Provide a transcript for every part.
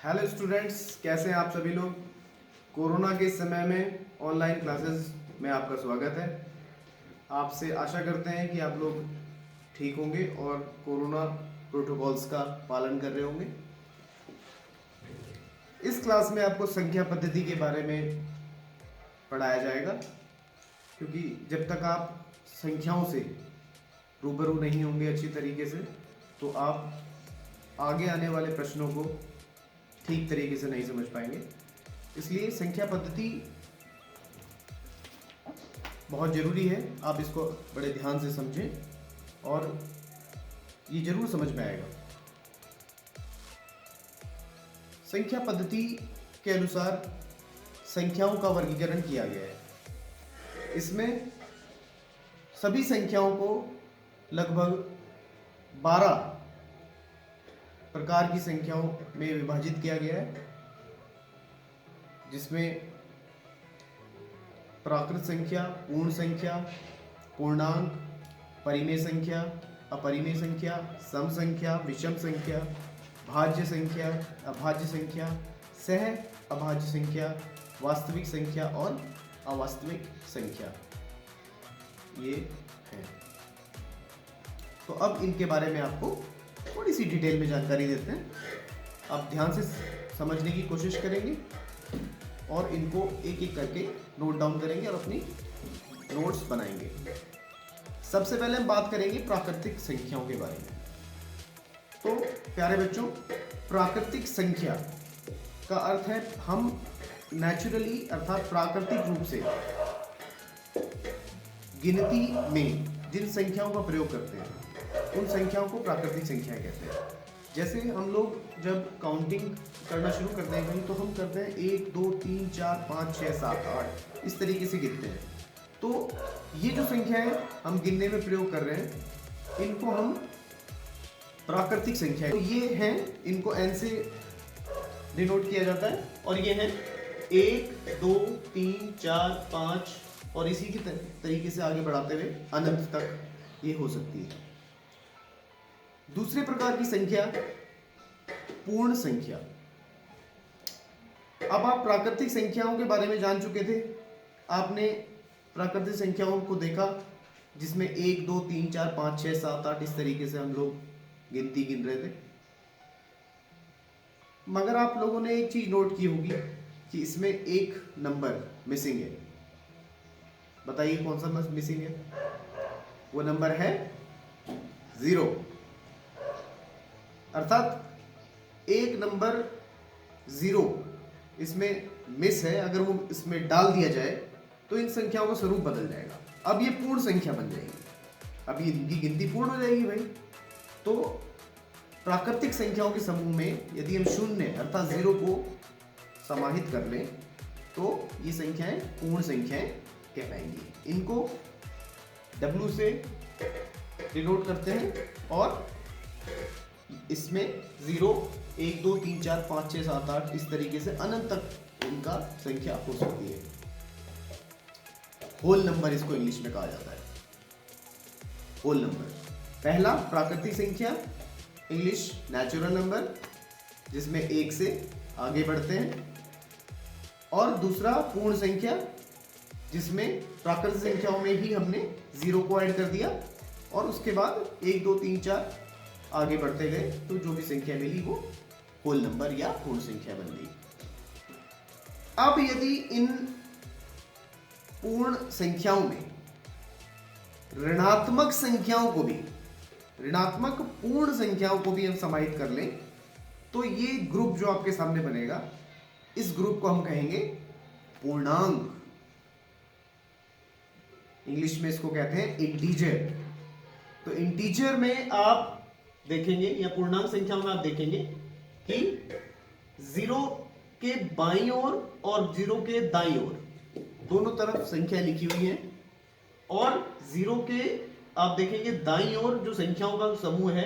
Hello students, कैसे हैं आप सभी लोग। कोरोना के समय में ऑनलाइन क्लासेस में आपका स्वागत है। आपसे आशा करते हैं कि आप लोग ठीक होंगे और कोरोना प्रोटोकॉल्स का पालन कर रहे होंगे। इस क्लास में आपको संख्या पद्धति के बारे में पढ़ाया जाएगा, क्योंकि जब तक आप संख्याओं से रूबरू नहीं होंगे अच्छी तरीके से, तो आप आगे आने वाले प्रश्नों को ठीक तरीके से नहीं समझ पाएंगे। इसलिए संख्या पद्धति बहुत ज़रूरी है, आप इसको बड़े ध्यान से समझें और ये जरूर समझ में आएगा। संख्या पद्धति के अनुसार संख्याओं का वर्गीकरण किया गया है। इसमें सभी संख्याओं को लगभग 12 प्रकार की संख्याओं में विभाजित किया गया है, जिसमें प्राकृत संख्या, पूर्ण संख्या, पूर्णांक, परिमेय संख्या, अपरिमेय संख्या, सम संख्या, विषम संख्या, भाज्य संख्या, अभाज्य संख्या, सह अभाज्य संख्या, वास्तविक संख्या और अवास्तविक संख्या ये है। तो अब इनके बारे में आपको थोड़ी सी डिटेल में जानकारी देते हैं। आप ध्यान से समझने की कोशिश करेंगे और इनको एक एक करके नोट डाउन करेंगे और अपनी नोट्स बनाएंगे। सबसे पहले हम बात करेंगे प्राकृतिक संख्याओं के बारे में। तो प्यारे बच्चों, प्राकृतिक संख्या का अर्थ है हम नेचुरली अर्थात प्राकृतिक रूप से गिनती में जिन संख्याओं का प्रयोग करते हैं उन संख्याओं को प्राकृतिक संख्या कहते हैं। जैसे हम लोग जब काउंटिंग करना शुरू करते हैं कहीं, तो हम करते हैं 1 2 3 4 5 6 7 8 इस तरीके से गिनते हैं। तो ये जो संख्याएं हम गिनने में प्रयोग कर रहे हैं इनको हम प्राकृतिक संख्या, तो ये हैं, इनको n से डिनोट किया जाता है और ये हैं 1 2 3 4 5 और इसी की तरीके से आगे बढ़ाते हुए अनंत तक ये हो सकती है। दूसरे प्रकार की संख्या पूर्ण संख्या। अब आप प्राकृतिक संख्याओं के बारे में जान चुके थे। आपने प्राकृतिक संख्याओं को देखा जिसमें 1 2 3 4 5 6 7 8 इस तरीके से हम लोग गिनती गिन रहे थे। मगर आप लोगों ने एक चीज नोट की होगी कि इसमें एक नंबर मिसिंग है। बताइए कौन सा मिसिंग है? वो नंबर है 0। अर्थात एक नंबर 0 इसमें मिस है। अगर वो इसमें डाल दिया जाए तो इन संख्याओं का स्वरूप बदल जाएगा। अब ये पूर्ण संख्या बन जाएगी, अब ये इनकी गिनती पूर्ण हो जाएगी भाई। तो प्राकृतिक संख्याओं के समूह में यदि हम शून्य अर्थात 0 को समाहित कर लें तो ये संख्याएं पूर्ण संख्याएं कहलाएंगी। इनको W से डिनोट करते हैं और इसमें 0 1 2 3 4 5 6 7 8 इस तरीके से अनंत तक इनका संख्या हो सकती है। होल नंबर इसको इंग्लिश में कहा जाता है, होल नंबर। पहला प्राकृतिक संख्या, इंग्लिश नेचुरल नंबर, जिसमें 1 से आगे बढ़ते हैं। और दूसरा पूर्ण संख्या, जिसमें प्राकृतिक संख्याओं में ही हमने 0 को ऐड कर दिया और उसके बाद 1 2 3 4 आगे बढ़ते गए तो जो भी संख्या मिली वो होल नंबर या पूर्ण संख्या बन गई। अब यदि इन पूर्ण संख्याओं में ऋणात्मक संख्याओं को भी, ऋणात्मक पूर्ण संख्याओं को भी हम समाहित कर लें तो ये ग्रुप जो आपके सामने बनेगा, इस ग्रुप को हम कहेंगे पूर्णांक। इंग्लिश में इसको कहते हैं इंटीजर। तो इंटीजर में आप देखेंगे या पूर्णांक संख्या में आप देखेंगे कि 0 के बाईं ओर और 0 के दाईं ओर दोनों तरफ संख्या लिखी हुई है और 0 के आप देखेंगे दाईं ओर जो संख्याओं का समूह है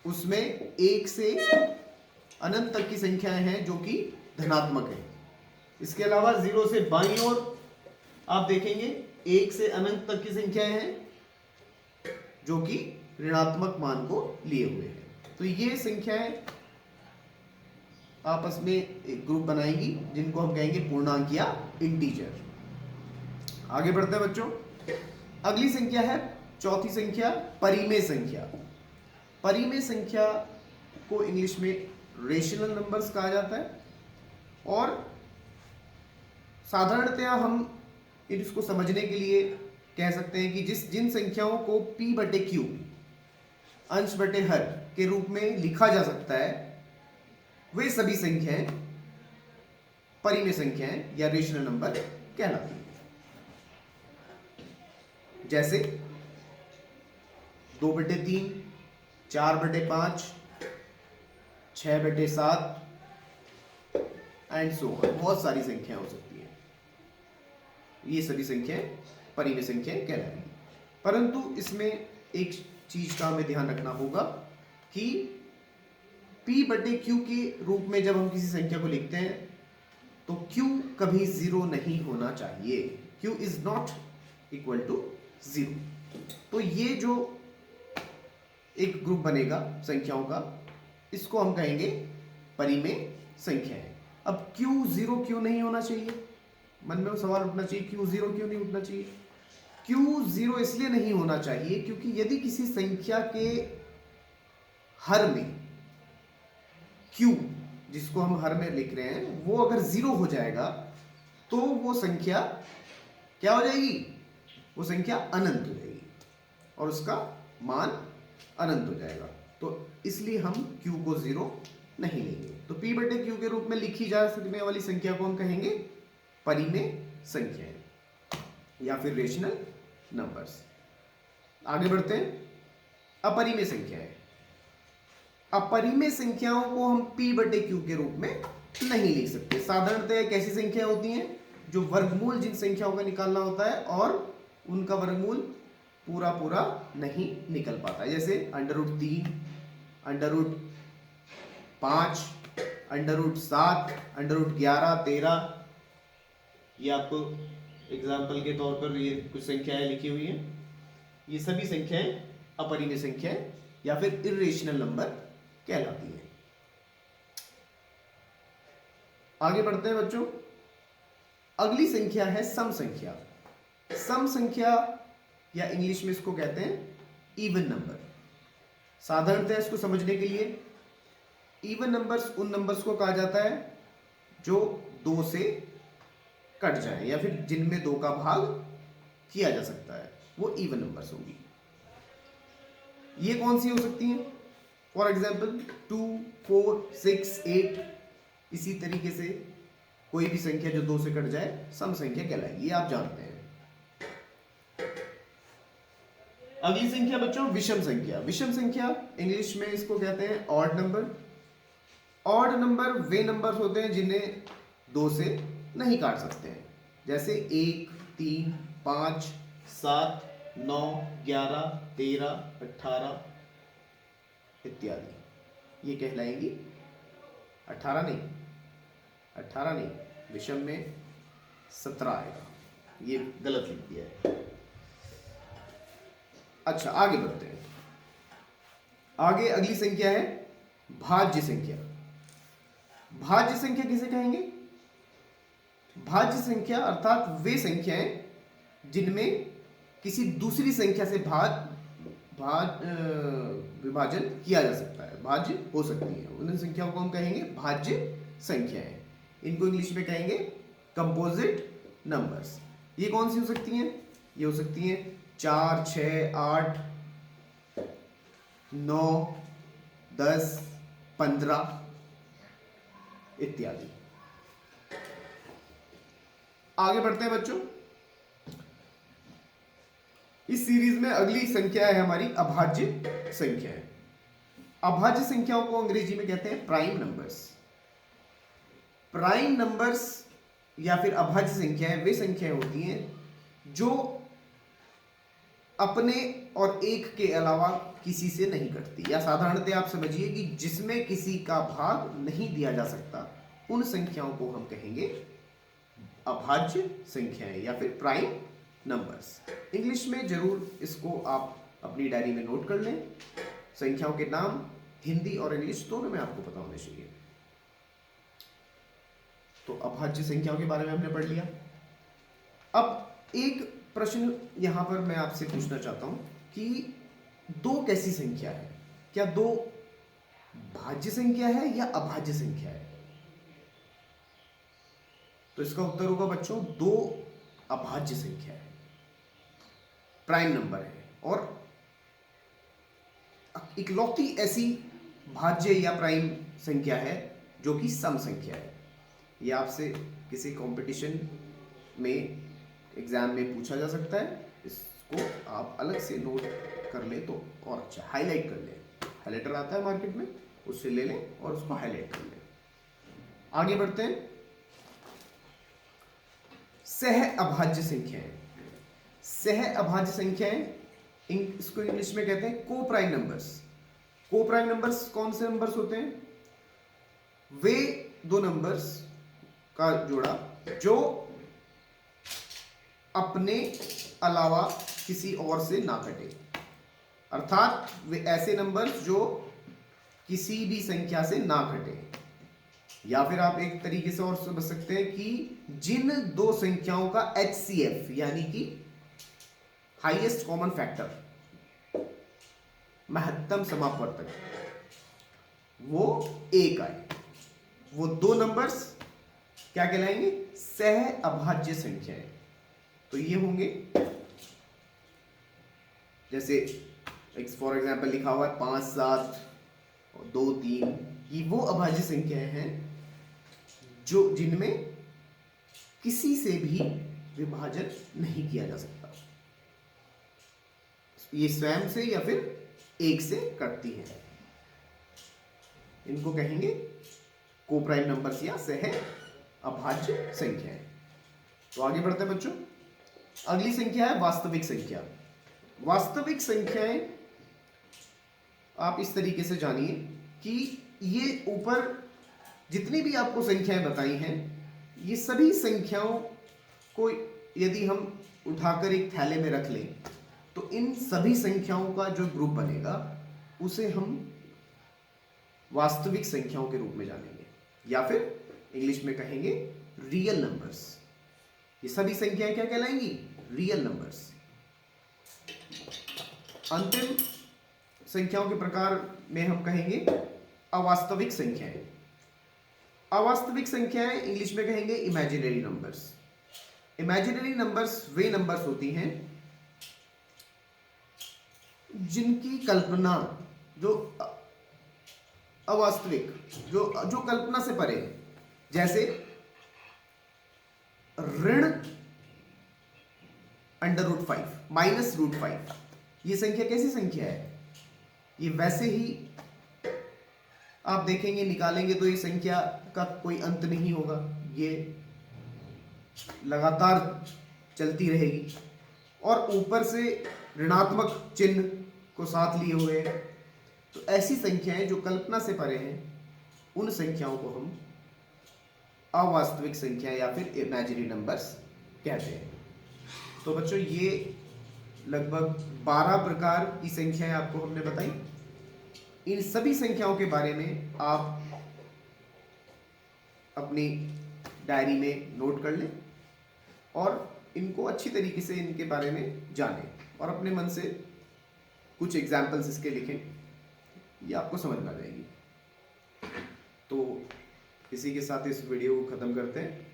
उसमें 1 से अनंत तक की संख्याएं हैं जो कि धनात्मक है। इसके अलावा 0 से बाईं ओर आप देखेंगे 1 से अनंत तक की संख्याएं हैं जो कि ऋणात्मक मान को लिए हुए हैं। तो ये संख्याएं आपस में एक ग्रुप बनाएंगी जिनको हम कहेंगे पूर्णांक या इंटीजर। आगे बढ़ते हैं बच्चों। अगली संख्या है चौथी संख्या, परिमेय संख्या। परिमेय संख्या को इंग्लिश में रेशनल नंबर्स कहा जाता है, और साधारणतया हम इसको समझने के लिए कह सकते हैं कि जिन संख्याओं को p बटे q, अंश बटे हर के रूप में लिखा जा सकता है, वे सभी संख्याएं परिमेय संख्याएं या रेशनल नंबर कहलाती हैं। जैसे 2/3, 4/5, 6/7 एंड सो ऑन, बहुत सारी संख्याएं हो सकती हैं। ये सभी संख्याएं परिमेय संख्याएं कहलाएंगी। परंतु इसमें एक चीज का हमें ध्यान रखना होगा कि p बटे q के रूप में जब हम किसी संख्या को लिखते हैं तो q कभी 0 नहीं होना चाहिए। q is not equal to 0। तो ये जो एक ग्रुप बनेगा संख्याओं का, इसको हम कहेंगे परिमेय संख्याएं। अब q 0 क्यों नहीं होना चाहिए? मन में वो सवाल उठना चाहिए, q 0 क्यों नहीं उठना चाहिए? q 0 इसलिए नहीं होना चाहिए क्योंकि यदि किसी संख्या के हर में q, जिसको हम हर में लिख रहे हैं, वो अगर 0 हो जाएगा तो वो संख्या क्या हो जाएगी? वो संख्या अनंत हो जाएगी और उसका मान अनंत हो जाएगा। तो इसलिए हम q को 0 नहीं लेंगे। तो p बटे q के रूप में लिखी जा सकने वाली संख्या को हम कहेंगे परिमेय संख्याएं या फिर रेशनल नंबर्स। आगे बढ़ते हैं। अपरिमेय संख्याएं। अपरिमेय संख्याओं को हम p बटे q के रूप में नहीं लिख सकते। साधारणतः एक ऐसी संख्या होती हैं जो वर्गमूल जिन संख्याओं का निकालना होता है और उनका वर्गमूल पूरा पूरा नहीं निकल पाता, जैसे √3, √5, √7, √11, 13। ये आपको एग्जाम्पल के तौर पर ये कुछ संख्याएं लिखी हुई हैं। ये सभी संख्याएं अपरिमेय संख्याएं या फिर इर्रेशनल नंबर कहलाती हैं। आगे बढ़ते हैं बच्चों। अगली संख्या है सम संख्या। सम संख्या या इंग्लिश में इसको कहते हैं इवन नंबर। साधारणतः इसको समझने के लिए इवन नंबर्स उन नंबर्स को कहा जाता है जो 2 से कट जाए या फिर जिनमें 2 का भाग किया जा सकता है, वो इवन नंबर्स होंगी। ये कौन सी हो सकती हैं? For example 2, 4, 6, 8। इसी तरीके से कोई भी संख्या जो 2 से कट जाए सम संख्या कहलाएगी, ये आप जानते हैं। अगली संख्या बच्चों विषम संख्या। विषम संख्या इंग्लिश में इसको कहते हैं ऑड नंबर। ऑड नंबर वे नंबर्स होते हैं जिन्हें 2 से नहीं काट सकते हैं, जैसे 1, 3, 5, 7, 9, 11, 13, 18 इत्यादि। ये कहलाएंगी 18 नहीं, विषम में 17 आएगा। ये गलत लिख दिया है। अच्छा, आगे बढ़ते हैं। आगे अगली संख्या है भाज्य संख्या। भाज्य संख्या किसे कहेंगे? भाज्य संख्या अर्थात वे संख्याएं जिनमें किसी दूसरी संख्या से विभाजन किया जा सकता है, भाज्य हो सकती है। उन संख्याओं को हम कहेंगे भाज्य संख्याएं। इनको इंग्लिश में कहेंगे कंपोजिट नंबर्स। ये कौन सी हो सकती हैं? ये हो सकती हैं 4, 6, 8, 9, 10, 15 इत्यादि। आगे बढ़ते हैं बच्चों। इस सीरीज में अगली संख्या है हमारी अभाज्य संख्याएं। अभाज्य संख्याओं को अंग्रेजी में कहते हैं प्राइम नंबर्स। प्राइम नंबर्स या फिर अभाज्य संख्याएं वे संख्याएं होती हैं जो अपने और एक के अलावा किसी से नहीं कटती, या साधारणतः आप समझिए कि जिसमें किसी का भाग नहीं दिया जा सकता, उन संख्याओं को हम कहेंगे अभाज्य संख्याएं या फिर प्राइम नंबर्स। इंग्लिश में जरूर इसको आप अपनी डायरी में नोट कर लें। संख्याओं के नाम हिंदी और इंग्लिश दोनों में आपको पता होने चाहिए। तो अभाज्य संख्याओं के बारे में हमने पढ़ लिया। अब एक प्रश्न यहां पर मैं आपसे पूछना चाहता हूं कि दो कैसी संख्या है? क्या दो भाज्य संख्या है या अभाज्य संख्या है? तो इसका उत्तर होगा बच्चों, दो अभाज्य संख्या है, प्राइम नंबर है। और इकलौती ऐसी भाज्य या प्राइम संख्या है जो कि सम संख्या है। ये आपसे किसी कंपटीशन में, एग्जाम में पूछा जा सकता है। इसको आप अलग से नोट कर ले तो और अच्छा, हाईलाइट कर ले, हाईलाइटर आता है मार्केट में, उससे ले लें और उसको हाईलाइट कर लें। आगे बढ़ते हैं। सह अभाज्य संख्याएं। सह अभाज्य संख्याएं, इसको इंग्लिश में कहते हैं को प्राइम नंबर्स। को प्राइम नंबर्स कौन से नंबर्स होते हैं? वे दो नंबर्स का जोड़ा जो अपने अलावा किसी और से ना कटे, अर्थात वे ऐसे नंबर्स जो किसी भी संख्या से ना घटे। या फिर आप एक तरीके से और समझ सकते हैं कि जिन दो संख्याओं का HCF यानी कि हाईएस्ट कॉमन फैक्टर, महत्तम समापवर्तक, वो एक आए, वो दो नंबर्स क्या कहलाएंगे? सह अभाज्य संख्याएं। तो ये होंगे, जैसे फॉर एग्जाम्पल लिखा हुआ है 5, 7 और 2, 3, ये वो अभाज्य संख्याएं हैं जो जिनमें किसी से भी विभाजन नहीं किया जा सकता, ये स्वयं से या फिर एक से कटती है। इनको कहेंगे को प्राइम नंबर्स या सह अभाज्य संख्याएं। तो आगे बढ़ते हैं बच्चों। अगली संख्या है वास्तविक संख्या। वास्तविक संख्याएं आप इस तरीके से जानिए कि ये ऊपर जितनी भी आपको संख्याएं बताई हैं, ये सभी संख्याओं को यदि हम उठाकर एक थैले में रख लें तो इन सभी संख्याओं का जो ग्रुप बनेगा उसे हम वास्तविक संख्याओं के रूप में जानेंगे, या फिर इंग्लिश में कहेंगे रियल नंबर्स। ये सभी संख्याएं क्या कहलाएंगी? Real numbers. अंतिम संख्याओं के प्रकार में हम कहेंगे अवास्तविक संख्याएं। अवास्तविक संख्याएं इंग्लिश में कहेंगे इमेजिनरी नंबर्स। इमेजिनरी नंबर्स वे नंबर्स होती हैं जिनकी कल्पना, जो अवास्तविक, जो कल्पना से परे है, जैसे ऋण √5, -√5। ये संख्या कैसी संख्या है? ये वैसे ही आप देखेंगे, निकालेंगे तो ये संख्या का कोई अंत नहीं होगा, ये लगातार चलती रहेगी। और ऊपर से ऋणात्मक चिन्ह को साथ लिए हुए है। तो ऐसी संख्याएं जो कल्पना से परे हैं, उन संख्याओं को हम अवास्तविक संख्या या फिर इमेजिनरी नंबर्स कहते हैं। तो बच्चों, ये लगभग 12 प्रकार की संख्याएं आपको हमने बताई। इन सभी संख्याओं के बारे में आप अपनी डायरी में नोट कर लें और इनको अच्छी तरीके से इनके बारे में जानें और अपने मन से कुछ एग्जाम्पल्स इसके लिखें, ये आपको समझ में आ जाएगी। तो इसी के साथ इस वीडियो को ख़त्म करते हैं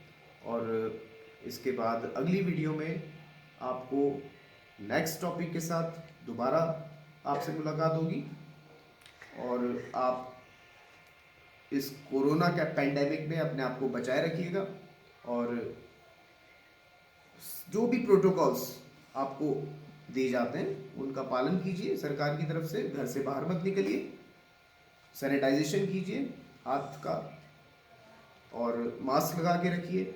और इसके बाद अगली वीडियो में आपको नेक्स्ट टॉपिक के साथ दोबारा आपसे मुलाकात होगी। और आप इस कोरोना के पैंडेमिक में अपने आप को बचाए रखिएगा और जो भी प्रोटोकॉल्स आपको दिए जाते हैं उनका पालन कीजिए। सरकार की तरफ से घर से बाहर मत निकलिए, सैनिटाइजेशन कीजिए हाथ का और मास्क लगा के रखिए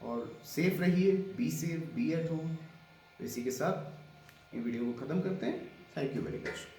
और सेफ रहिए। Be safe, be at home. इसी के साथ ये वीडियो को ख़त्म करते हैं। Thank you very much.